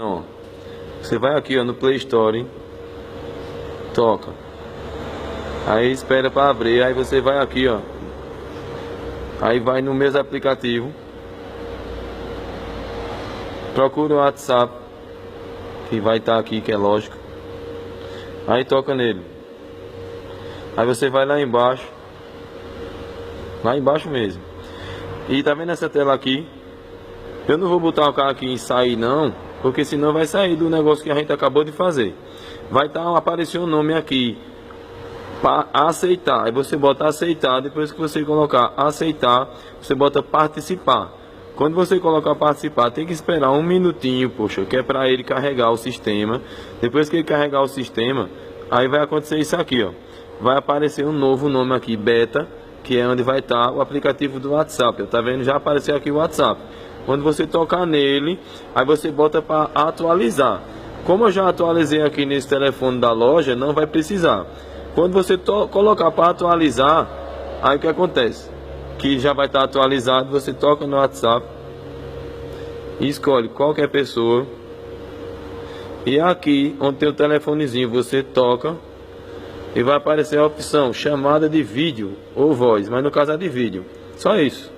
Ó, você vai aqui, ó, no Play Store, toca, aí espera para abrir, aí você vai aqui, ó, aí vai no mesmo aplicativo, procura o WhatsApp, que vai estar aqui, que é lógico, aí toca nele, aí você vai lá embaixo mesmo, e tá vendo essa tela aqui? Eu não vou botar o cara aqui em sair não, porque senão vai sair do negócio que a gente acabou de fazer. Vai aparecer um nome aqui para aceitar. Aí você bota aceitar. Depois que você colocar aceitar, você bota participar. Quando você colocar participar, tem que esperar um minutinho, poxa, que é para ele carregar o sistema. Depois que ele carregar o sistema, aí vai acontecer isso aqui, ó. Vai aparecer um novo nome aqui, beta, que é onde vai estar o aplicativo do WhatsApp. Tá vendo? Já apareceu aqui o WhatsApp. Quando você tocar nele, aí você bota para atualizar. Como eu já atualizei aqui nesse telefone da loja, não vai precisar. Quando você colocar para atualizar, aí o que acontece? Que já vai estar atualizado, você toca no WhatsApp, escolhe qualquer pessoa, e aqui onde tem o telefonezinho, você toca e vai aparecer a opção chamada de vídeo ou voz, mas no caso é de vídeo. Só isso.